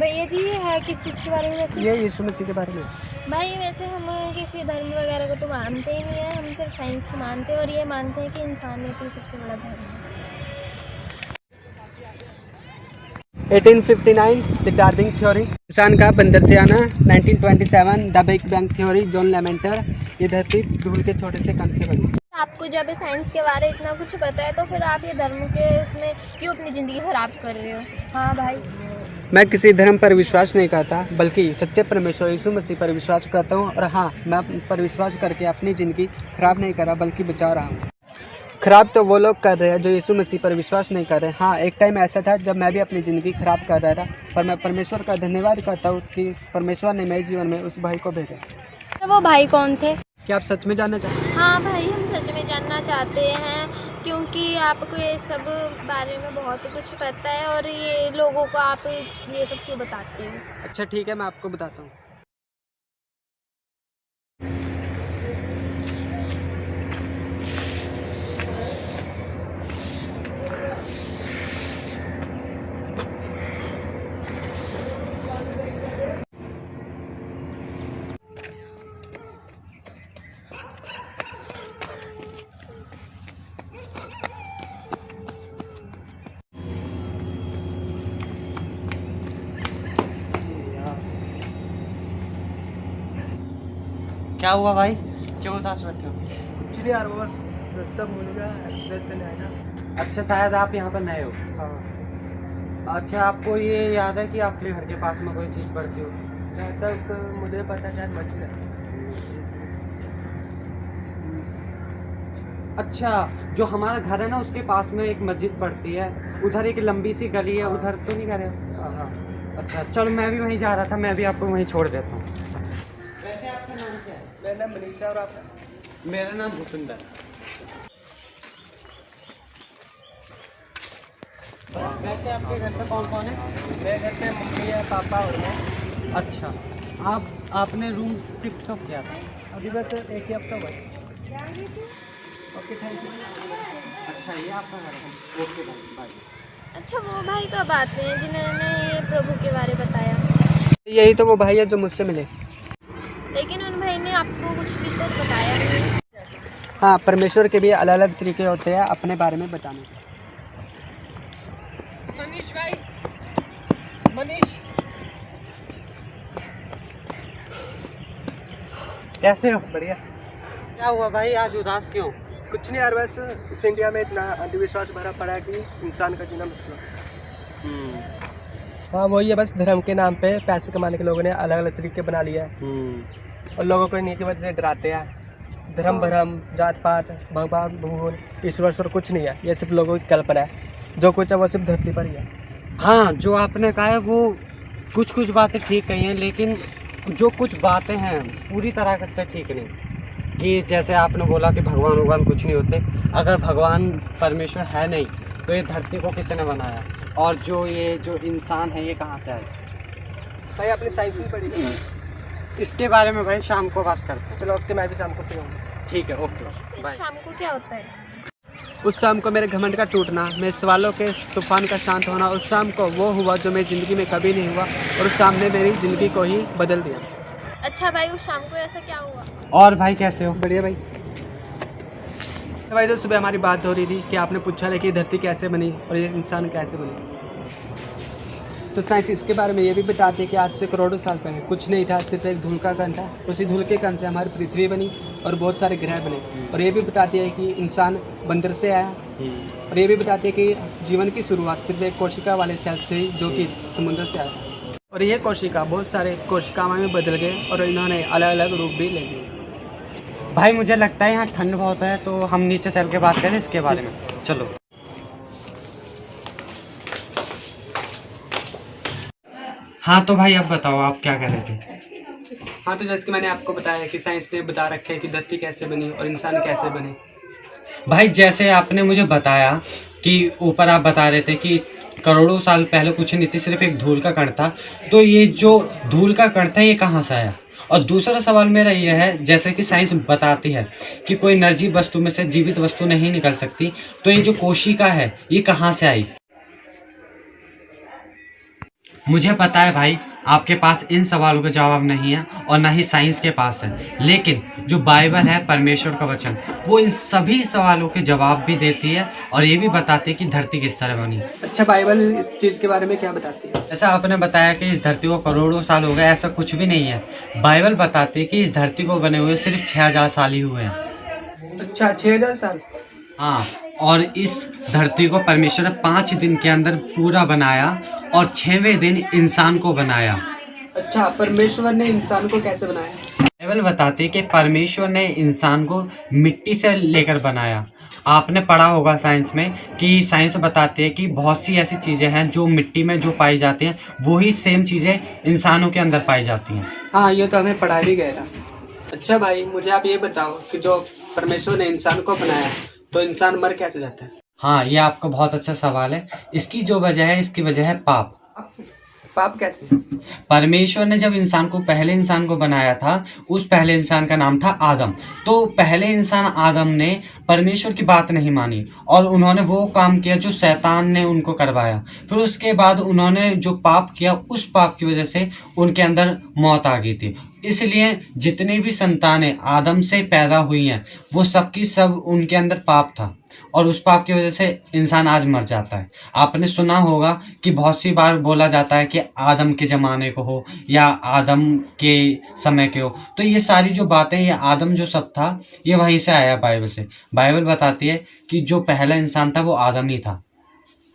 भैया जी ये है किस चीज़ के बारे में वैसे? ये यीशु मसीह के बारे में। भाई वैसे हम किसी धर्म वगैरह को तो मानते ही नहीं है, हम सिर्फ साइंस को मानते हैं और ये मानते हैं कि इंसानियत ही सबसे बड़ा धर्म है। 1859 द डार्विन थ्योरी, इंसान का बंदर से आना। 1927 the big bang theory, John Lemaitre, ये धरती धूल के छोटे से कण से बनी। आपको जब साइंस के बारे में इतना कुछ पता है तो फिर आप ये धर्म के उसमें क्यों अपनी ज़िंदगी ख़राब कर रहे हो? हाँ भाई, मैं किसी धर्म पर विश्वास नहीं करता, बल्कि सच्चे परमेश्वर यीशु मसीह पर विश्वास करता हूँ। और हाँ, मैं पर विश्वास करके अपनी ज़िंदगी खराब नहीं कर रहा, बल्कि बचा रहा हूँ। खराब तो वो लोग कर रहे हैं जो यीशु मसीह पर विश्वास नहीं कर रहे। हाँ, एक टाइम ऐसा था जब मैं भी अपनी ज़िंदगी खराब कर रहा था, पर मैं परमेश्वर का धन्यवाद करता हूँ कि परमेश्वर ने मेरे जीवन में उस भाई को भेजा। तो वो भाई कौन थे? क्या आप सच में जानना चाहते हैं? हाँ भाई, हम सच में जानना चाहते हैं क्योंकि आपको ये सब बारे में बहुत कुछ पता है और ये लोगों को आप ये सब क्यों बताते हो? अच्छा ठीक है, मैं आपको बताता हूँ। क्या हुआ भाई, क्यों उदास बैठे हो? कुछ नहीं यार, वो बस रास्ता भूल गया, एक्सरसाइज करने आया ना। अच्छा, शायद आप यहाँ पर नए हो। हाँ, अच्छा, आपको ये याद है कि आपके घर के पास में कोई चीज़ पड़ती हो? जहाँ तक मुझे पता शायद मस्जिद है। अच्छा, जो हमारा घर है ना उसके पास में एक मस्जिद पड़ती है, उधर एक लंबी सी गली है, उधर तो नहीं कह रहे हो? हाँ हाँ। अच्छा चलो, मैं भी वहीं जा रहा था, मैं भी आपको वहीं छोड़ देता हूँ। वैसे आपका नाम क्या है? मेरा नाम मनीष है और आपका? मेरा नाम भूपिंदर। वैसे आपके घर पे कौन कौन है? मेरे घर पे मम्मी है, पापा और मैं। अच्छा, आपने रूम शिफ्ट कब किया था? अभी बस एक ही हफ्ता हुआ है। Okay, thank you. अच्छा, ये आपका घर है। ओके भाई, बाय। अच्छा, वो भाई कब आते हैं जिन्होंने ये प्रभु के बारे बताया? यही तो वो भाई है जो मुझसे मिले। लेकिन उन भाई ने आपको कुछ भी तो बताया नहीं। हाँ, परमेश्वर के भी अलग अलग तरीके होते हैं अपने बारे में बताने के। मनीष भाई, मनीष कैसे हो? बढ़िया। क्या हुआ भाई, आज उदास क्यों? कुछ नहीं यार, बस इस इंडिया में इतना अंधविश्वास भरा पड़ा है कि इंसान का जीना मुश्किल है। हाँ, वही है, बस धर्म के नाम पे पैसे कमाने के लोगों ने अलग अलग तरीके बना लिया है और लोगों को इन्हीं की वजह से डराते हैं। धर्म भरम, जात पात, भगवान भूगोल, ईश्वर कुछ नहीं है, ये सिर्फ लोगों की कल्पना है। जो कुछ है वो सिर्फ धरती पर ही है। हाँ, जो आपने कहा है वो कुछ कुछ बातें ठीक कही हैं, लेकिन जो कुछ बातें हैं पूरी तरह से ठीक नहीं। कि जैसे आपने बोला कि भगवान कुछ नहीं होते। अगर भगवान परमेश्वर है नहीं तो ये धरती को किसने बनाया? और जो इंसान है ये कहाँ से आए? भाई आपने साइंस में पढ़ी है? इसके बारे में भाई शाम को बात करते हैं। चलो, ओके, मैं भी शाम को फ्री हूँ। ठीक है, ओके बाय। शाम को क्या होता है? उस शाम को मेरे घमंड का टूटना, मेरे सवालों के तूफान का शांत होना, उस शाम को वो हुआ जो मेरी ज़िंदगी में कभी नहीं हुआ और उस शाम ने मेरी ज़िंदगी को ही बदल दिया। अच्छा भाई, उस शाम को ऐसा क्या हुआ? और भाई कैसे हो? बढ़िया भाई। भाई, तो सुबह हमारी बात हो रही थी कि आपने पूछा था कि धरती कैसे बनी और ये इंसान कैसे बने। तो साइंस इसके बारे में ये भी बताते हैं कि आज से करोड़ों साल पहले कुछ नहीं था, सिर्फ एक धूल का कण था। उसी धूल के कण से हमारी पृथ्वी बनी और बहुत सारे ग्रह बने। और ये भी बताती है कि इंसान बंदर से आया। और ये भी बताते हैं कि जीवन की शुरुआत सिर्फ एक कोशिका वाले सेल से ही, जो कि समुद्र से आया। और ये कोशिका बहुत सारे कोशिकाओं में बदल गए और इन्होंने अलग अलग रूप भी ले लिए। भाई मुझे लगता है यहाँ ठंड बहुत है, तो हम नीचे चल के बात करें इसके बारे में। चलो। हाँ तो भाई अब बताओ आप क्या कह रहे थे। हाँ, तो जैसे कि मैंने आपको बताया कि साइंस ने बता रखा है कि धरती कैसे बनी और इंसान कैसे बने। भाई जैसे आपने मुझे बताया कि ऊपर आप बता रहे थे कि करोड़ों साल पहले कुछ नहीं थी, सिर्फ एक धूल का कण था, तो ये जो धूल का कण था ये कहाँ से आया। और दूसरा सवाल मेरा ये है, जैसे कि साइंस बताती है कि कोई निर्जीव वस्तु में से जीवित वस्तु नहीं निकल सकती, तो ये जो कोशिका है ये कहाँ से आई। मुझे पता है भाई आपके पास इन सवालों के जवाब नहीं है और ना ही साइंस के पास है, लेकिन जो बाइबल है परमेश्वर का वचन, वो इन सभी सवालों के जवाब भी देती है और ये भी बताती है कि धरती किस तरह बनी। अच्छा, बाइबल इस चीज़ के बारे में क्या बताती है? जैसा आपने बताया कि इस धरती को करोड़ों साल हो गए, ऐसा कुछ भी नहीं है। बाइबल बताती है कि इस धरती को बने हुए सिर्फ 6000 साल ही हुए हैं। अच्छा, 6000 साल? हाँ, और इस धरती को परमेश्वर ने 5 दिन के अंदर पूरा बनाया और 6वें दिन इंसान को बनाया। अच्छा, परमेश्वर ने इंसान को कैसे बनाया? बाइबल बताती है कि परमेश्वर ने इंसान को मिट्टी से लेकर बनाया। आपने पढ़ा होगा साइंस में कि साइंस बताती है कि बहुत सी ऐसी चीज़ें हैं जो मिट्टी में जो पाई जाती हैं, वही सेम चीज़ें इंसानों के अंदर पाई जाती हैं। हाँ, ये तो हमें पढ़ा भी गया था। अच्छा भाई, मुझे आप ये बताओ कि जो परमेश्वर ने इंसान को बनाया तो इंसान मर कैसे जाता है? हाँ, ये आपका बहुत अच्छा सवाल है। इसकी जो वजह है, इसकी वजह है पाप। पाप कैसे? परमेश्वर ने जब पहले इंसान को बनाया था, उस पहले इंसान का नाम था आदम। तो पहले इंसान आदम ने परमेश्वर की बात नहीं मानी और उन्होंने वो काम किया जो शैतान ने उनको करवाया। फिर उसके बाद उन्होंने जो पाप किया, उस पाप की वजह से उनके अंदर मौत आ गई थी। इसलिए जितनी भी संतानें आदम से पैदा हुई हैं, वो सबकी सब उनके अंदर पाप था और उस पाप की वजह से इंसान आज मर जाता है। आपने सुना होगा कि बहुत सी बार बोला जाता है कि आदम के ज़माने को हो या आदम के समय के हो, तो ये सारी जो बातें, ये आदम जो सब था, ये वहीं से आया बाइबल से। बाइबल बताती है कि जो पहला इंसान था वो आदम ही था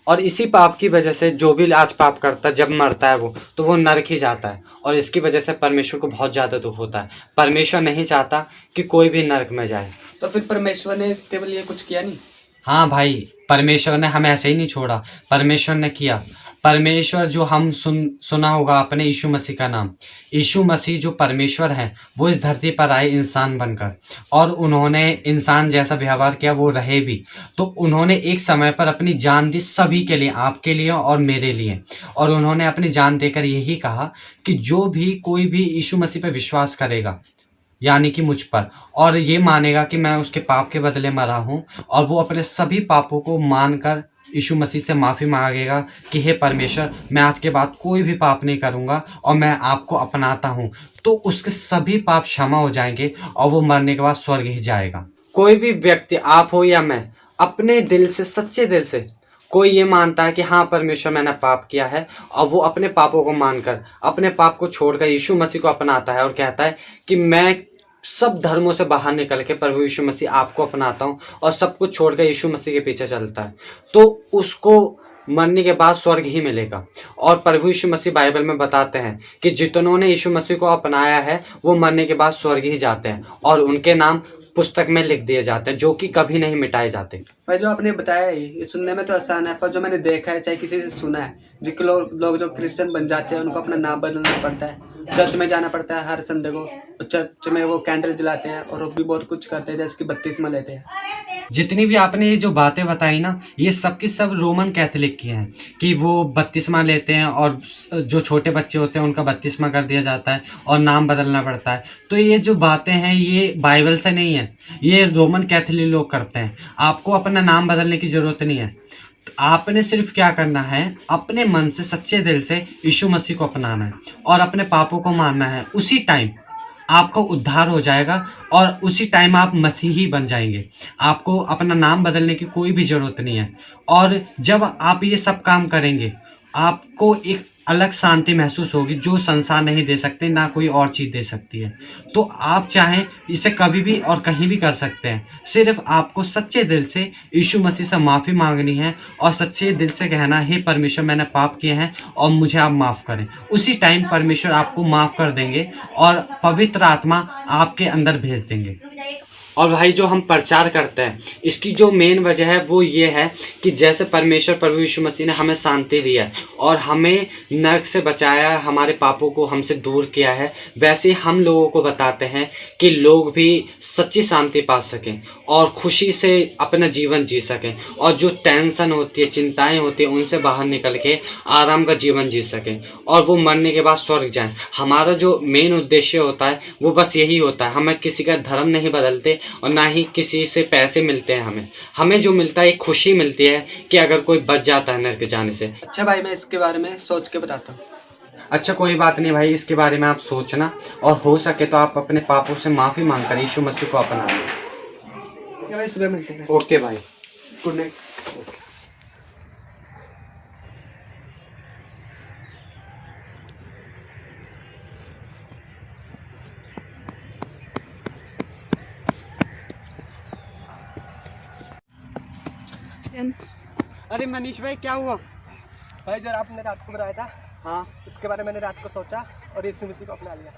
और इसी पाप की वजह से जो भी आज पाप करता है, जब मरता है वो नरक ही जाता है और इसकी वजह से परमेश्वर को बहुत ज़्यादा दुख होता है। परमेश्वर नहीं चाहता कि कोई भी नरक में जाए। तो फिर परमेश्वर ने इसके लिए कुछ किया नहीं? हाँ भाई, परमेश्वर ने हमें ऐसे ही नहीं छोड़ा, परमेश्वर ने किया। परमेश्वर जो हम सुना होगा आपने यीशु मसीह का नाम। यीशु मसीह जो परमेश्वर हैं, वो इस धरती पर आए इंसान बनकर और उन्होंने इंसान जैसा व्यवहार किया, वो रहे भी। तो उन्होंने एक समय पर अपनी जान दी सभी के लिए, आपके लिए और मेरे लिए। और उन्होंने अपनी जान देकर यही कहा कि जो भी कोई भी यीशु मसीह पर विश्वास करेगा, यानी कि मुझ पर, और ये मानेगा कि मैं उसके पाप के बदले मरा हूँ, और वो अपने सभी पापों को मानकर यीशु मसीह से माफ़ी मांगेगा कि हे परमेश्वर, मैं आज के बाद कोई भी पाप नहीं करूँगा और मैं आपको अपनाता हूँ, तो उसके सभी पाप क्षमा हो जाएंगे और वो मरने के बाद स्वर्ग ही जाएगा। कोई भी व्यक्ति, आप हो या मैं, अपने दिल से, सच्चे दिल से कोई ये मानता है कि हाँ परमेश्वर मैंने पाप किया है, और वो अपने पापों को मानकर, अपने पाप को छोड़कर यीशु मसीह को अपनाता है और कहता है कि मैं सब धर्मों से बाहर निकल के प्रभु यीशु मसीह आपको अपनाता हूँ और सब कुछ छोड़कर यीशु मसीह के पीछे चलता है, तो उसको मरने के बाद स्वर्ग ही मिलेगा। और प्रभु यीशु मसीह बाइबल में बताते हैं कि जितनों ने यीशु मसीह को अपनाया है, वो मरने के बाद स्वर्ग ही जाते हैं और उनके नाम पुस्तक में लिख दिए जाते हैं, जो कि कभी नहीं मिटाए जाते। भाई, जो आपने बताया ये सुनने में तो आसान है, पर जो मैंने देखा है, चाहे किसी से सुना है, जिनके लोग जो क्रिश्चियन बन जाते हैं, उनको अपना नाम बदलना पड़ता है, चर्च में जाना पड़ता है हर संडे को, और चर्च में वो कैंडल जलाते हैं और वो भी बहुत कुछ करते हैं, जैसे कि बपतिस्मा लेते हैं। जितनी भी आपने ये जो बातें बताई ना, ये सब की सब रोमन कैथोलिक की हैं कि वो बपतिस्मा लेते हैं और जो छोटे बच्चे होते हैं उनका बपतिस्मा कर दिया जाता है और नाम बदलना पड़ता है। तो ये जो बातें हैं ये बाइबल से नहीं है, ये रोमन कैथोलिक लोग करते हैं। आपको अपना नाम बदलने की ज़रूरत नहीं है। आपने सिर्फ क्या करना है, अपने मन से, सच्चे दिल से यीशु मसीह को अपनाना है और अपने पापों को मानना है। उसी टाइम आपका उद्धार हो जाएगा और उसी टाइम आप मसीही बन जाएंगे। आपको अपना नाम बदलने की कोई भी ज़रूरत नहीं है। और जब आप ये सब काम करेंगे, आपको एक अलग शांति महसूस होगी जो संसार नहीं दे सकते, ना कोई और चीज़ दे सकती है। तो आप चाहें इसे कभी भी और कहीं भी कर सकते हैं। सिर्फ आपको सच्चे दिल से यीशु मसीह से माफ़ी मांगनी है और सच्चे दिल से कहना, हे परमेश्वर मैंने पाप किए हैं और मुझे आप माफ़ करें। उसी टाइम परमेश्वर आपको माफ़ कर देंगे और पवित्र आत्मा आपके अंदर भेज देंगे। और भाई जो हम प्रचार करते हैं, इसकी जो मेन वजह है वो ये है कि जैसे परमेश्वर प्रभु यीशु मसीह ने हमें शांति दिया है और हमें नरक से बचाया है, हमारे पापों को हमसे दूर किया है, वैसे हम लोगों को बताते हैं कि लोग भी सच्ची शांति पा सकें और खुशी से अपना जीवन जी सकें और जो टेंशन होती है, चिंताएं होती हैं, उनसे बाहर निकल के आराम का जीवन जी सकें और वो मरने के बाद स्वर्ग जाएं। हमारा जो मेन उद्देश्य होता है वो बस यही होता है। हमें किसी का धर्म नहीं बदलते और ना ही किसी से पैसे मिलते हैं। हमें जो मिलता है एक खुशी मिलती है कि अगर कोई बच जाता है नरक जाने से। अच्छा भाई, मैं इसके बारे में सोच के बताता हूँ। अच्छा कोई बात नहीं भाई, इसके बारे में आप सोचना और हो सके तो आप अपने पापों से माफ़ी मांग कर यीशु मसीह को अपना लें। भाई सुबह मिलते हैं। ओके भाई, गुड नाइट। अरे मनीष भाई क्या हुआ? भाई जरा आपने रात को बताया था, हाँ उसके बारे में मैंने रात को सोचा और यीशु मसीह को अपना लिया।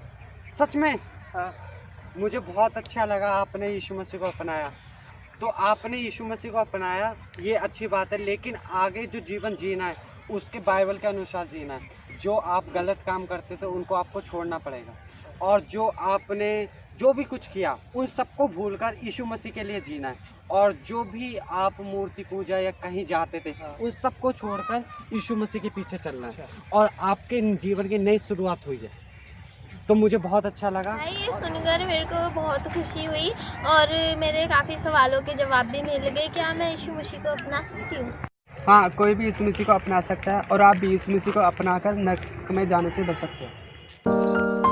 सच में? हाँ। मुझे बहुत अच्छा लगा आपने यीशु मसीह को अपनाया। तो आपने यीशु मसीह को अपनाया, ये अच्छी बात है, लेकिन आगे जो जीवन जीना है उसके बाइबल के अनुसार जीना है। जो आप गलत काम करते थे उनको आपको छोड़ना पड़ेगा और जो आपने जो भी कुछ किया उन सबको भूलकर यीशु मसीह के लिए जीना है। और जो भी आप मूर्ति पूजा या कहीं जाते थे उन सबको छोड़कर यीशु मसीह के पीछे चलना है और आपके जीवन की नई शुरुआत हुई है। तो मुझे बहुत अच्छा लगा भाई, ये सुनकर मेरे को बहुत खुशी हुई और मेरे काफ़ी सवालों के जवाब भी मिल गए। क्या मैं यीशु मसीह को अपना सकती हूँ? हाँ, कोई भी यीशु मसीह को अपना सकता है और आप भी यीशु मसीह को अपनाकर नरक में जाने से बच सकते हो।